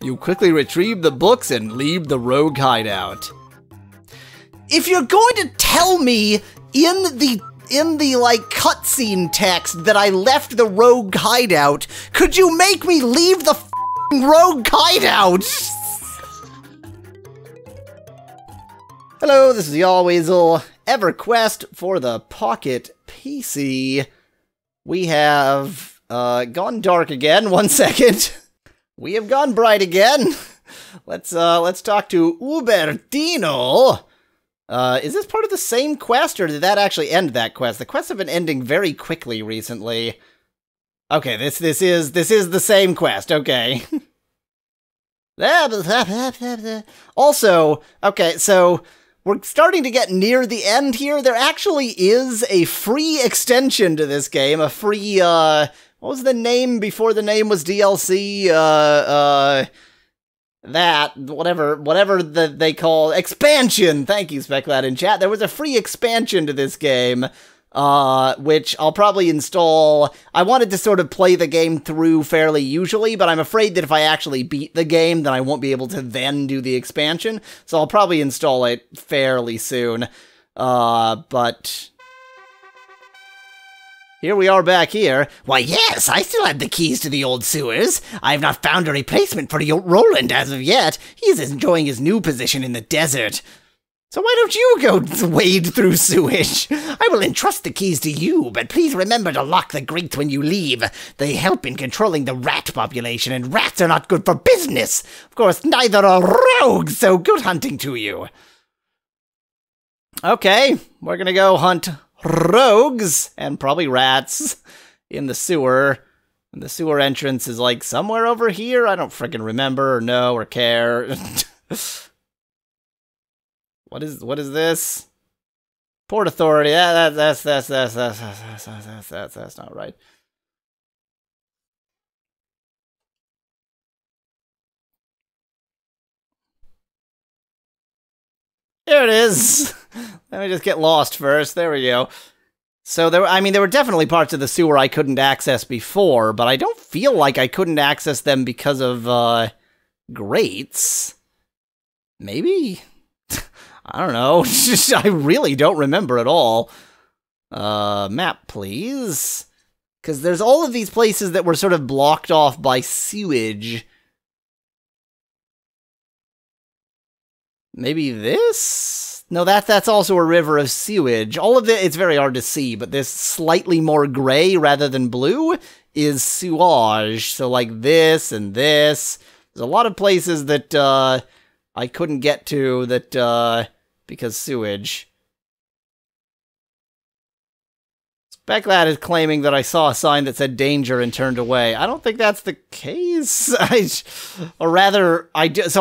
You quickly retrieve the books and leave the rogue hideout. If you're going to tell me in the like cutscene text that I left the rogue hideout, could you make me leave the f***ing rogue hideout? Hello, this is Yallweasel. EverQuest for the Pocket PC. We have gone dark again. 1 second. We have gone bright again. Let's talk to Ubertino. Is this part of the same quest, or did that actually end that quest? The quests have been ending very quickly recently. Okay, this is the same quest. Okay. Also, okay, so we're starting to get near the end here. There actually is a free extension to this game, a free, what was the name before the name was DLC? Whatever they call expansion. Thank you, Speclad in chat. There was a free expansion to this game, which I'll probably install. I wanted to sort of play the game through fairly usually, but I'm afraid that if I actually beat the game, then I won't be able to then do the expansion. So I'll probably install it fairly soon. But here we are back here. Why, yes, I still have the keys to the old sewers. I have not found a replacement for Roland as of yet. He is enjoying his new position in the desert. So why don't you go wade through sewage? I will entrust the keys to you, but please remember to lock the grates when you leave. They help in controlling the rat population, and rats are not good for business. Of course, neither are rogues, so good hunting to you. Okay, we're gonna go hunt rogues, and probably rats, in the sewer. And the sewer entrance is like somewhere over here. I don't frickin' remember, or know, or care. What is this? Port Authority. Yeah, that's not right. There it is. Let me just get lost first. There we go. So there were definitely parts of the sewer I couldn't access before, but I don't feel like I couldn't access them because of grates. Maybe? I don't know. I really don't remember at all. Map, please. Because there's all of these places that were sort of blocked off by sewage. Maybe this? No, that's also a river of sewage. All of it's very hard to see, but this slightly more gray rather than blue is sewage. So like this and this. There's a lot of places that I couldn't get to that because sewage. Speclad is claiming that I saw a sign that said danger and turned away. I don't think that's the case. So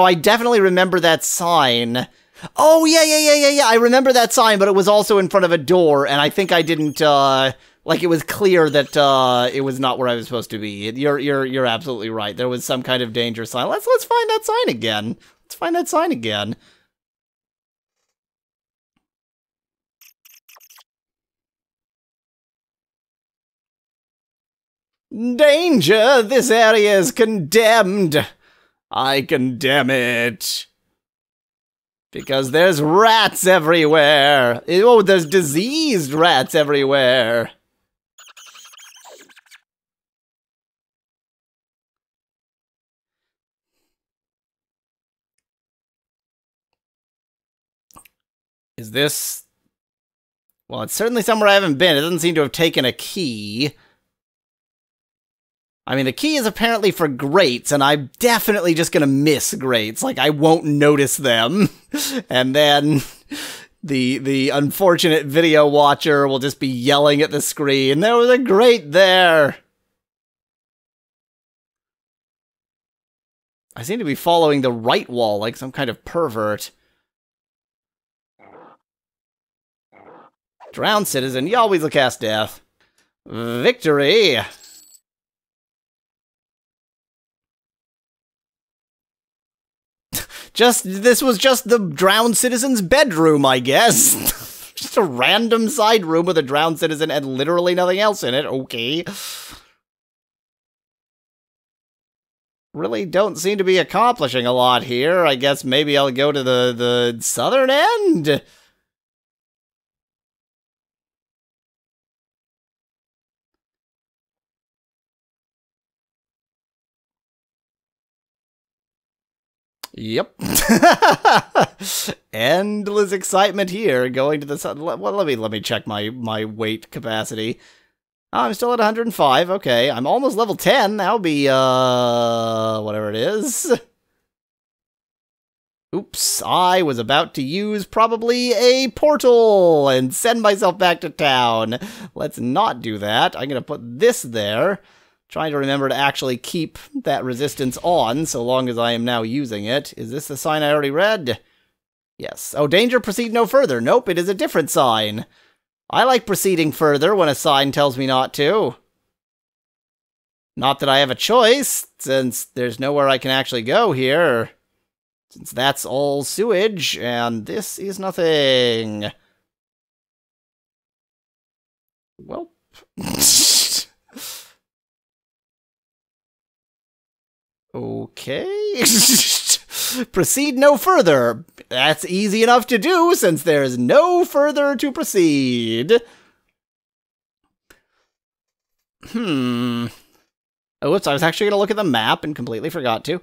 I definitely remember that sign. Oh, yeah. I remember that sign, but it was also in front of a door, and I think I didn't, like, it was clear that, it was not where I was supposed to be. You're absolutely right. There was some kind of danger sign. Let's find that sign again. Let's find that sign again. Danger! This area is condemned! I condemn it. Because there's rats everywhere! Oh, there's diseased rats everywhere! Is this... Well, it's certainly somewhere I haven't been. It doesn't seem to have taken a key. I mean, the key is apparently for grates, and I'm definitely just gonna miss grates. Like, I won't notice them. And then the unfortunate video watcher will just be yelling at the screen, "There was a grate there!" I seem to be following the right wall like some kind of pervert. Drowned citizen, you always will cast death. Victory! This was just the drowned citizen's bedroom, I guess. Just a random side room with a drowned citizen and literally nothing else in it. Okay. really don't seem to be accomplishing a lot here. I guess maybe I'll go to the southern end? Yep. Endless excitement here going to the sun. Well, let me check my weight capacity. Oh, I'm still at 105. Okay, I'm almost level 10. That'll be whatever it is. Oops, I was about to use probably a portal and send myself back to town. Let's not do that. I'm going to put this there. Trying to remember to actually keep that resistance on so long as I am now using it. Is this the sign I already read? Yes. Oh, danger, proceed no further. Nope, it is a different sign. I like proceeding further when a sign tells me not to. Not that I have a choice, since there's nowhere I can actually go here. Since that's all sewage, and this is nothing. Well. Okay. Proceed no further. That's easy enough to do, since there's no further to proceed. Oh, whoops, I was actually going to look at the map and completely forgot to.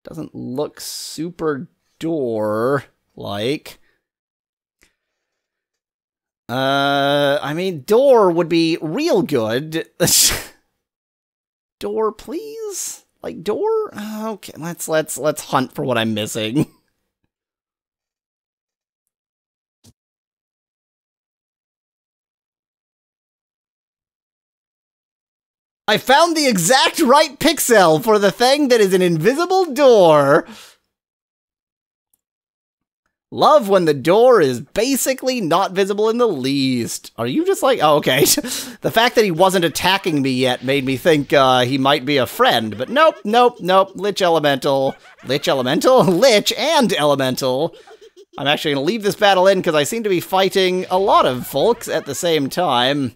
Doesn't look super door-like. I mean, door would be real good. Door, please? Like, door? Okay, let's hunt for what I'm missing. I found the exact right pixel for the thing that is an invisible door. Love when the door is basically not visible in the least. Are you just like... Oh, okay. The fact that he wasn't attacking me yet made me think he might be a friend. But nope, nope, nope. Lich Elemental. Lich Elemental? Lich and Elemental. I'm actually going to leave this battle in because I seem to be fighting a lot of folks at the same time.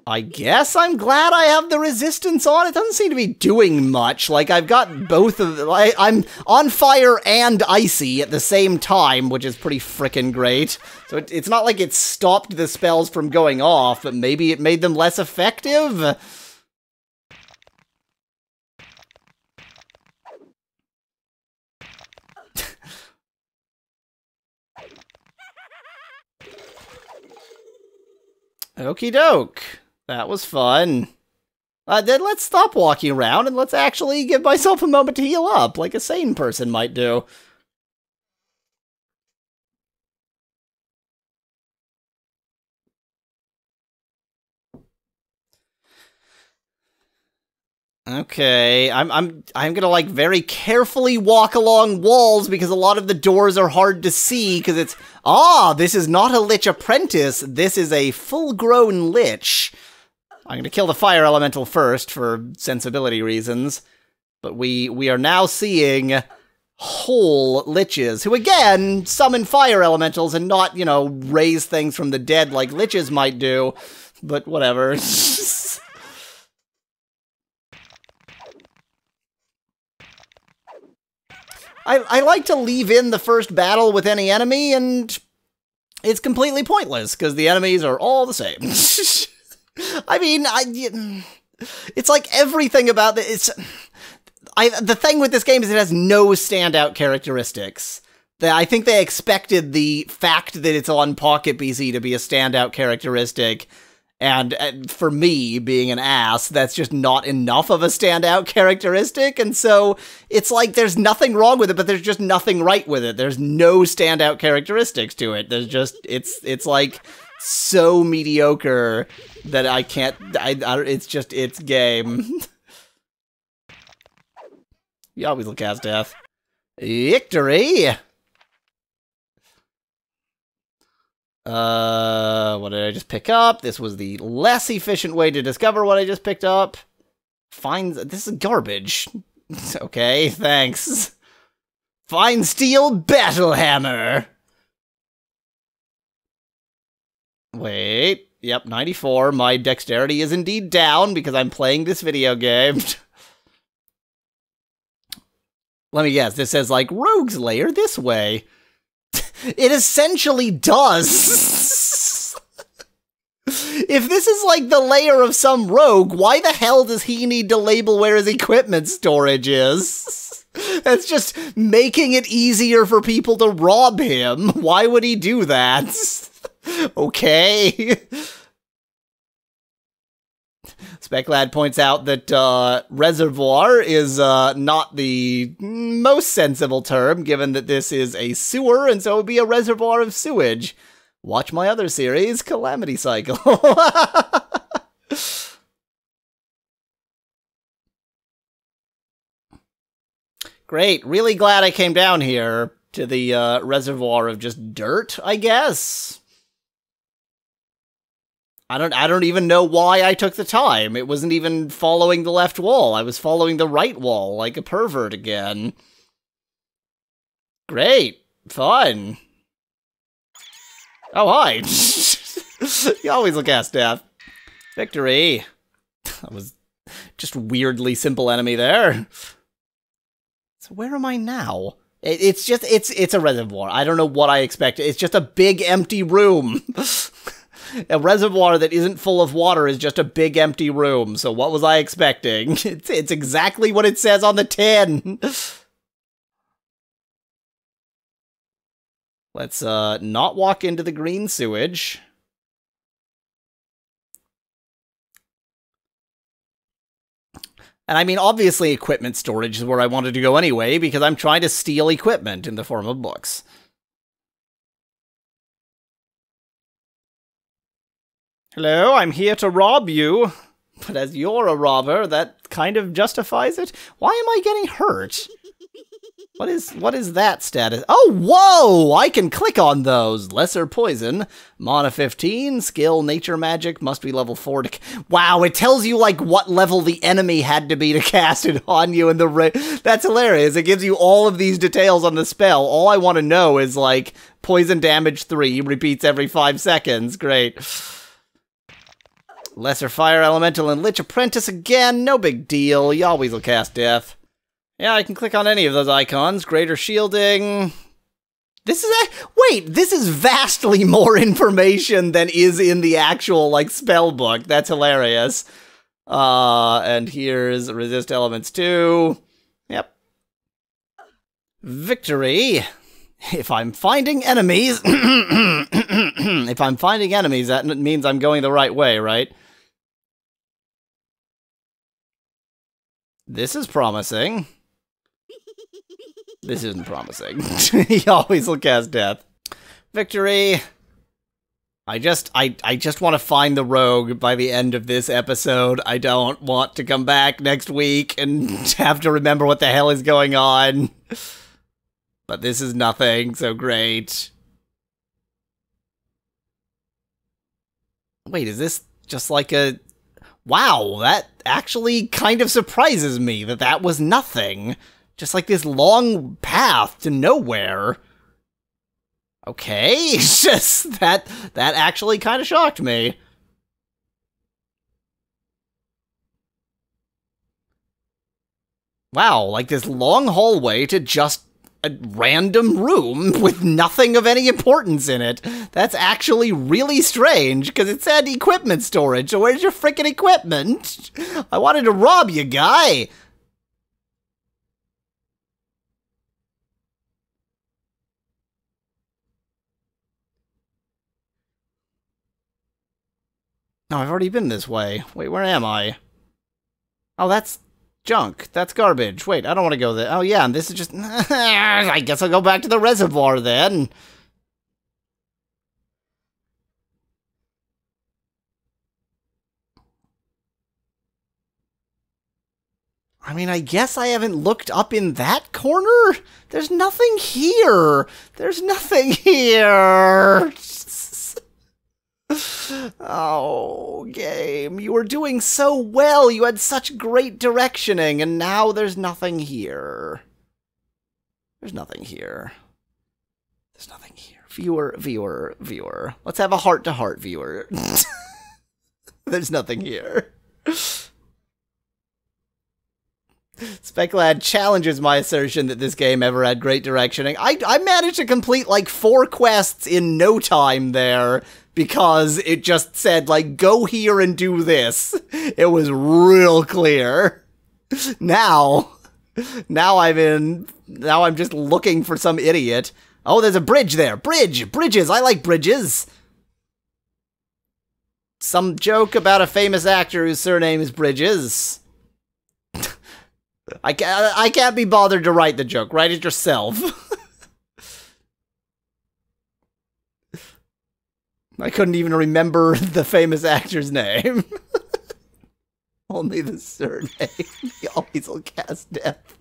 I guess I'm glad I have the resistance on. It doesn't seem to be doing much. Like, I've got both of them. I'm on fire and icy at the same time, which is pretty frickin' great. So it's not like it stopped the spells from going off, but maybe it made them less effective? Okie doke. That was fun. Then let's stop walking around and let's actually give myself a moment to heal up, like a sane person might do. Okay, I'm gonna like very carefully walk along walls because a lot of the doors are hard to see because it's this is not a Lich Apprentice, this is a full-grown Lich. I'm gonna kill the fire elemental first for sensibility reasons, but we are now seeing whole Liches who again summon fire elementals and not, you know, raise things from the dead like Liches might do, but whatever. I like to leave in the first battle with any enemy, and it's completely pointless, because the enemies are all the same. I mean, it's like everything about it. The thing with this game is it has no standout characteristics. I think they expected the fact that it's on Pocket PC to be a standout characteristic, and for me, being an ass, that's just not enough of a standout characteristic, and so it's like there's nothing wrong with it, but there's just nothing right with it. There's no standout characteristics to it. There's just, it's like so mediocre that I can't, it's game. You always look cast death. Victory! What did I just pick up? This was the less efficient way to discover what I just picked up. This is garbage. Okay, thanks. Fine steel battle hammer. Wait, Yep, 94. My dexterity is indeed down because I'm playing this video game. Let me guess, this says, like, rogue's lair this way. It essentially does. If this is, like, the lair of some rogue, why the hell does he need to label where his equipment storage is? That's just making it easier for people to rob him. Why would he do that? Okay. Speclad points out that reservoir is not the most sensible term, given that this is a sewer, and so it would be a reservoir of sewage. Watch my other series, Calamity Cycle. Great, really glad I came down here to the reservoir of just dirt, I guess. I don't even know why I took the time. It wasn't even following the left wall. I was following the right wall, like a pervert again. Great. Fun. Oh, hi. You always look ass death. Victory. That was just weirdly simple enemy there. So where am I now? It's a reservoir. I don't know what I expected. It's just a big empty room. A reservoir that isn't full of water is just a big empty room, so what was I expecting? It's exactly what it says on the tin! Let's, not walk into the green sewage. And I mean, obviously equipment storage is where I wanted to go anyway, because I'm trying to steal equipment in the form of books. Hello, I'm here to rob you. But as you're a robber, that kind of justifies it. Why am I getting hurt? What is that status? Oh, whoa! I can click on those. Lesser poison, mana 15, skill, nature magic, must be level 4 to... Wow, it tells you, like, what level the enemy had to be to cast it on you in the... That's hilarious. It gives you all of these details on the spell. All I want to know is, like, poison damage 3, repeats every 5 seconds. Great. Lesser Fire Elemental and Lich Apprentice again, no big deal, you always will cast Death. Yeah, I can click on any of those icons. Greater Shielding... This is vastly more information than is in the actual, like, spell book. That's hilarious. And here's Resist Elements 2. Yep. Victory. If I'm finding enemies... if I'm finding enemies, that means I'm going the right way, right? This is promising. This isn't promising. He always will cast Death. Victory. I just want to find the rogue by the end of this episode. I don't want to come back next week and have to remember what the hell is going on. But this is nothing, so great. Wait, is this just like a... Wow, that actually kind of surprises me that that was nothing. Just like this long path to nowhere. Okay, just that actually kind of shocked me. Wow, like this long hallway to just a random room with nothing of any importance in it. That's actually really strange, because it said equipment storage, so where's your freaking equipment? I wanted to rob you, guy! No, I've already been this way. Wait, where am I? Oh, that's junk. That's garbage. Wait, I don't want to go there. Oh, yeah, and this is just... I guess I'll go back to the reservoir, then. I mean, I guess I haven't looked up in that corner? There's nothing here. There's nothing here. Oh, game, you were doing so well. You had such great directioning, and now there's nothing here. There's nothing here. There's nothing here. Viewer. Let's have a heart-to-heart, viewer. There's nothing here. Speculad challenges my assertion that this game ever had great directioning. I managed to complete like 4 quests in no time there because it just said, like, go here and do this. It was real clear. Now I'm just looking for some idiot. Oh, there's a bridge there. Bridges. I like bridges. Some joke about a famous actor whose surname is Bridges. I can't be bothered to write the joke. Write it yourself. I couldn't even remember the famous actor's name. Only the surname. He always will cast death.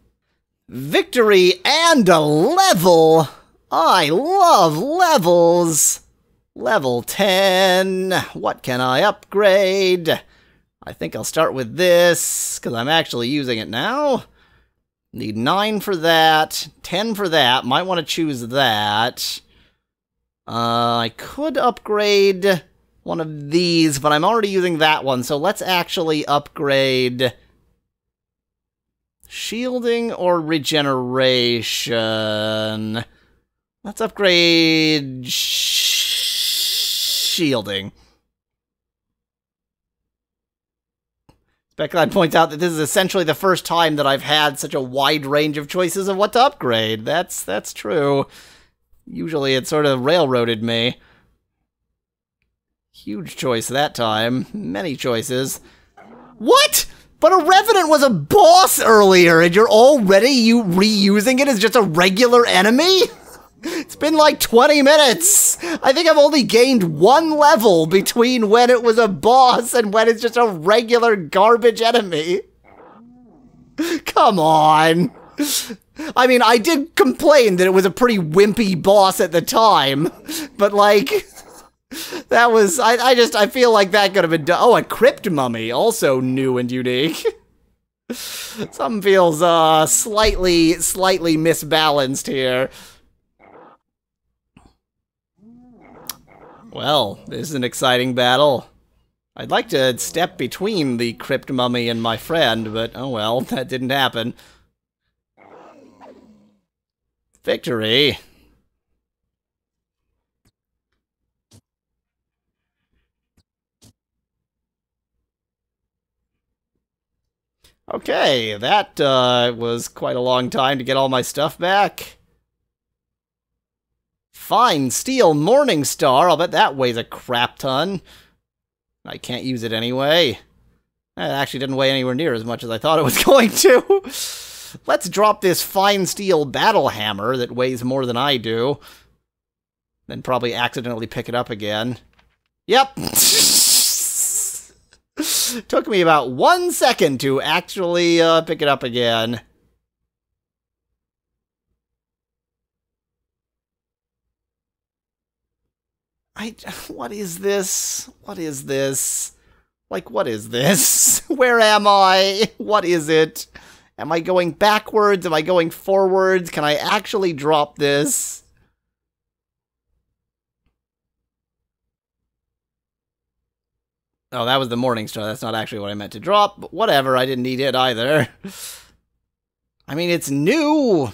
Victory and a level. I love levels. Level 10. What can I upgrade? I think I'll start with this, because I'm actually using it now. Need 9 for that, 10 for that. Might want to choose that. I could upgrade one of these, but I'm already using that one, so let's actually upgrade shielding or regeneration. Let's upgrade shielding. Speculad points out that this is essentially the first time that I've had such a wide range of choices of what to upgrade. That's true. Usually it sort of railroaded me. Huge choice that time. Many choices. What? But a Revenant was a boss earlier, and you're already reusing it as just a regular enemy? It's been like 20 minutes! I think I've only gained 1 level between when it was a boss and when it's just a regular garbage enemy. Come on! I mean, I did complain that it was a pretty wimpy boss at the time, but like, that was, I feel like that could have been done. Oh, a Crypt Mummy, also new and unique. Something feels, slightly misbalanced here. Well, this is an exciting battle. I'd like to step between the Crypt Mummy and my friend, but oh well, that didn't happen. Victory. Okay, that was quite a long time to get all my stuff back. Fine steel Morning Star. I'll bet that weighs a crap ton. I can't use it anyway. It actually didn't weigh anywhere near as much as I thought it was going to. Let's drop this fine steel battle hammer that weighs more than I do. Then probably accidentally pick it up again. Yep. Took me about 1 second to actually pick it up again. What is this? What is this? Like, what is this? Where am I? What is it? Am I going backwards? Am I going forwards? Can I actually drop this? Oh, that was the Morning Star. That's not actually what I meant to drop, but whatever. I didn't need it either. I mean, it's new.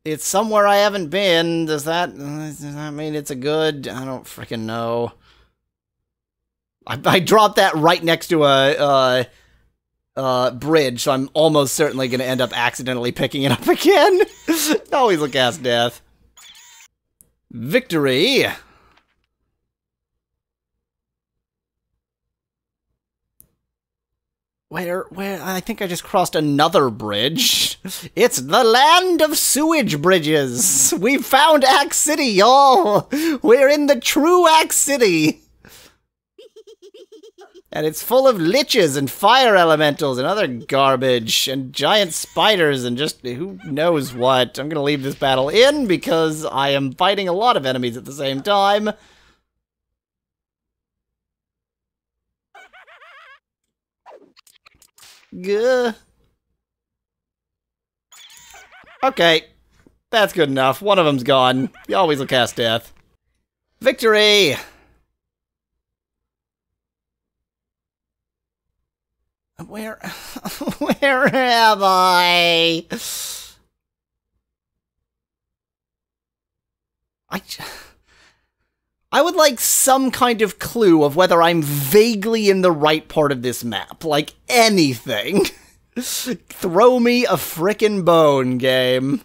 It's somewhere I haven't been. Does that mean it's a good? I don't freaking know. I dropped that right next to a bridge, so I'm almost certainly going to end up accidentally picking it up again. Always look cast death. Victory. Where, I think I just crossed another bridge. It's the land of sewage bridges. We found Axe City, y'all. We're in the true Axe City. And it's full of liches and fire elementals and other garbage and giant spiders and just who knows what. I'm gonna leave this battle in because I am fighting a lot of enemies at the same time. Gah. Okay, that's good enough. One of them's gone. You always will cast death. Victory! Where am I? I would like some kind of clue of whether I'm vaguely in the right part of this map. Like, anything. Throw me a frickin' bone, game.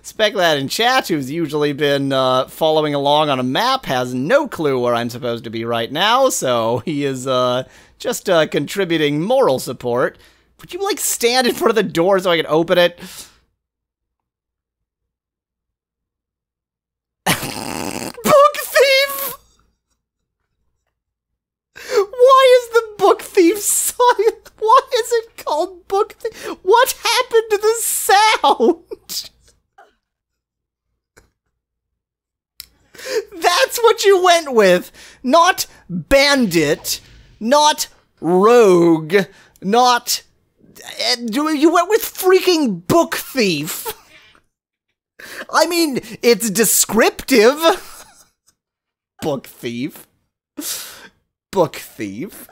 Spec that in chat, who's usually been following along on a map, has no clue where I'm supposed to be right now, so he is just contributing moral support. Would you, like, stand in front of the door so I can open it? Book thief! Why is the book thief silent? Why is it called book thief? What happened to the sound? That's what you went with. Not bandit, not rogue, not... You went with freaking book thief. I mean, it's descriptive. Book thief. Book thief.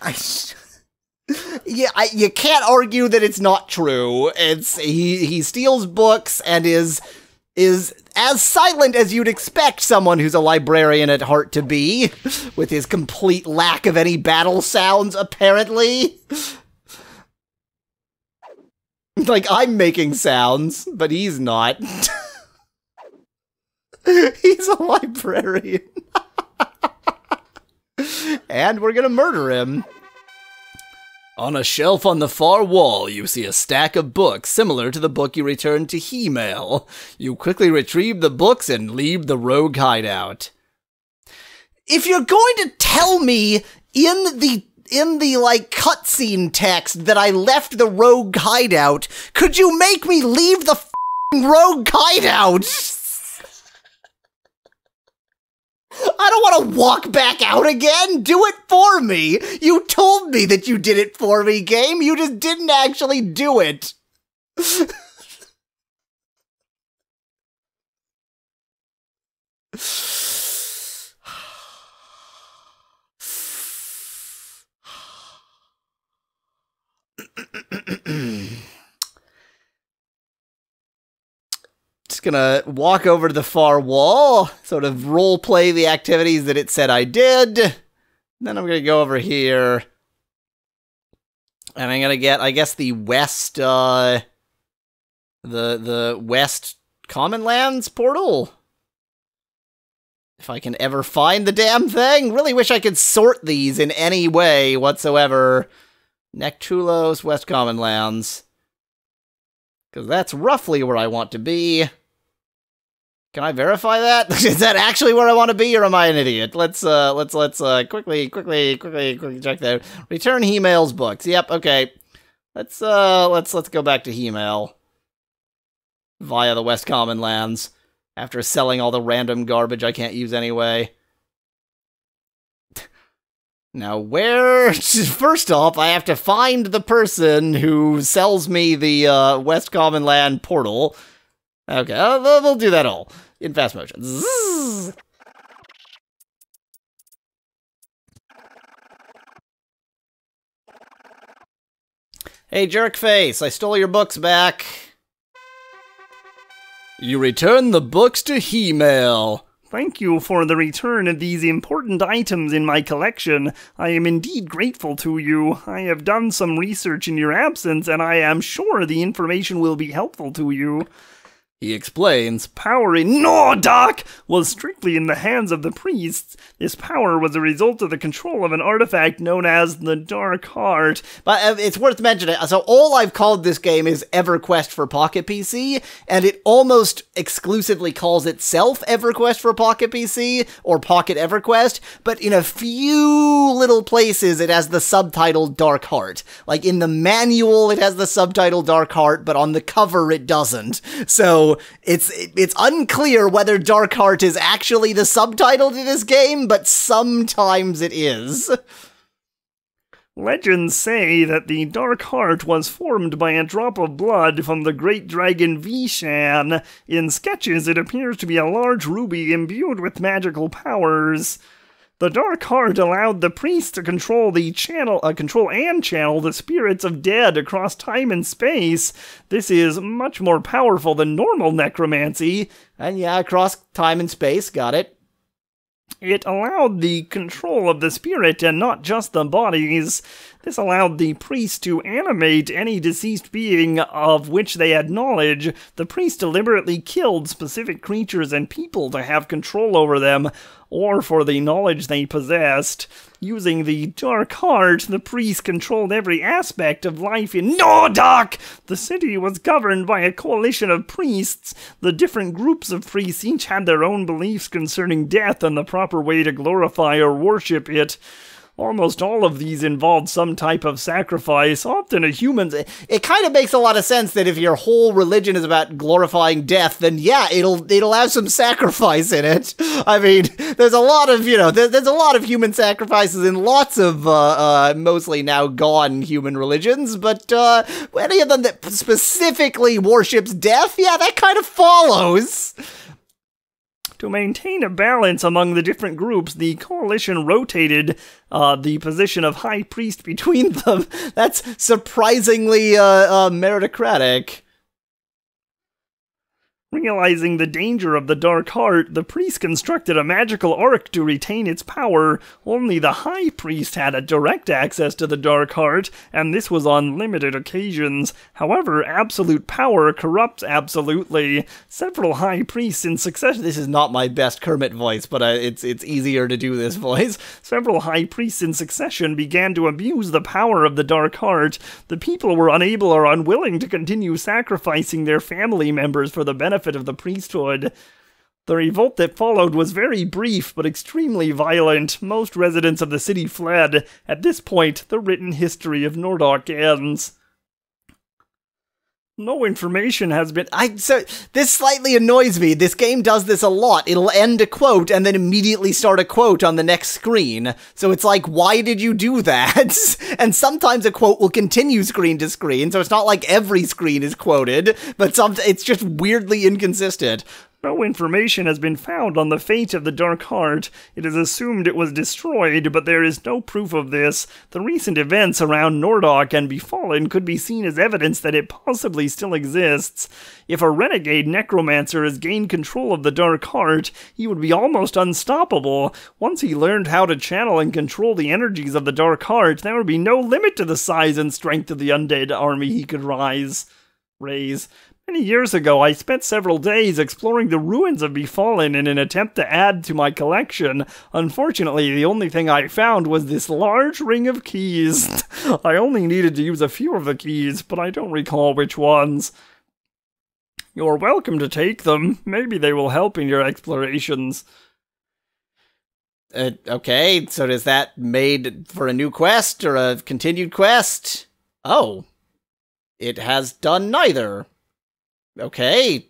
Yeah, you can't argue that it's not true. It's he steals books and is as silent as you'd expect someone who's a librarian at heart to be, with his complete lack of any battle sounds, apparently. Like, I'm making sounds, but he's not. He's a librarian. And we're gonna murder him. On a shelf on the far wall, you see a stack of books similar to the book you returned to He-Mail. You quickly retrieve the books and leave the rogue hideout. If you're going to tell me in the like cutscene text that I left the rogue hideout, could you make me leave the f***ing rogue hideout? I don't want to walk back out again. Do it for me. You told me that you did it for me, game. You just didn't actually do it. Just gonna walk over to the far wall, sort of roleplay the activities that it said I did. Then I'm gonna go over here. And I'm gonna get, I guess, the west, the west common lands portal. If I can ever find the damn thing. Really wish I could sort these in any way whatsoever. Nektulos, West Common Lands. Because that's roughly where I want to be. Can I verify that? Is that actually where I want to be, or am I an idiot? Let's quickly check that. Return He-Mail's books. Yep, okay. Let's go back to He-Mail via the West Common Lands after selling all the random garbage I can't use anyway. Now, where... First off, I have to find the person who sells me the West Common Land portal. Okay, we'll do that all in fast motion. Zzz. Hey, jerkface, I stole your books back. You return the books to He-Mail. Thank you for the return of these important items in my collection. I am indeed grateful to you. I have done some research in your absence, and I am sure the information will be helpful to you. He explains, power in Nordock was strictly in the hands of the priests. This power was a result of the control of an artifact known as the Dark Heart. But it's worth mentioning, so all I've called this game is EverQuest for Pocket PC, and it almost exclusively calls itself EverQuest for Pocket PC, or Pocket EverQuest, but in a few little places it has the subtitle Dark Heart. Like in the manual it has the subtitle Dark Heart, but on the cover it doesn't. So it's unclear whether Dark Heart is actually the subtitle to this game, but sometimes it is. Legends say that the Dark Heart was formed by a drop of blood from the great dragon Vishan. In sketches, it appears to be a large ruby imbued with magical powers. The Dark Heart allowed the priest to control and channel the spirits of dead across time and space. This is much more powerful than normal necromancy. And yeah, across time and space, got it. It allowed the control of the spirit and not just the bodies. This allowed the priest to animate any deceased being of which they had knowledge. The priest deliberately killed specific creatures and people to have control over them, or for the knowledge they possessed. Using the Dark Heart, the priest controlled every aspect of life in Nordock! The city was governed by a coalition of priests. The different groups of priests each had their own beliefs concerning death and the proper way to glorify or worship it. Almost all of these involved some type of sacrifice, often a human's. It kind of makes a lot of sense that if your whole religion is about glorifying death, then yeah, it'll have some sacrifice in it. I mean, there's a lot of, there's a lot of human sacrifices in lots of mostly now gone human religions, but any of them that specifically worships death, yeah, that kind of follows. To maintain a balance among the different groups, the coalition rotated the position of high priest between them. That's surprisingly meritocratic. Realizing the danger of the Dark Heart, the priest constructed a magical ark to retain its power. Only the high priest had a direct access to the Dark Heart, and this was on limited occasions. However, absolute power corrupts absolutely. Several high priests in succession— This is not my best Kermit voice, but it's easier to do this voice. Several high priests in succession began to abuse the power of the Dark Heart. The people were unable or unwilling to continue sacrificing their family members for the benefit of the priesthood. The revolt that followed was very brief but extremely violent. Most residents of the city fled. At this point, the written history of Nordock ends. No information has been— So, this slightly annoys me. This game does this a lot. It'll end a quote and then immediately start a quote on the next screen. So it's like, why did you do that? And sometimes a quote will continue screen to screen, so it's not like every screen is quoted, but it's just weirdly inconsistent. No information has been found on the fate of the Dark Heart. It is assumed it was destroyed, but there is no proof of this. The recent events around Nordock and Befallen could be seen as evidence that it possibly still exists. If a renegade necromancer has gained control of the Dark Heart, he would be almost unstoppable. Once he learned how to channel and control the energies of the Dark Heart, there would be no limit to the size and strength of the undead army he could raise. Many years ago, I spent several days exploring the ruins of Befallen in an attempt to add to my collection. Unfortunately, the only thing I found was this large ring of keys. I only needed to use a few of the keys, but I don't recall which ones. You're welcome to take them. Maybe they will help in your explorations. Okay, so is that made for a new quest or a continued quest? Oh. It has done neither. Okay.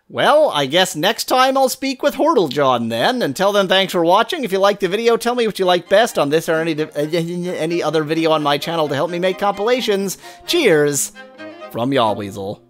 Well, I guess next time I'll speak with Hortlejohn then. Until then, thanks for watching. If you liked the video, tell me what you like best on this or any other video on my channel to help me make compilations. Cheers from Yawweasel.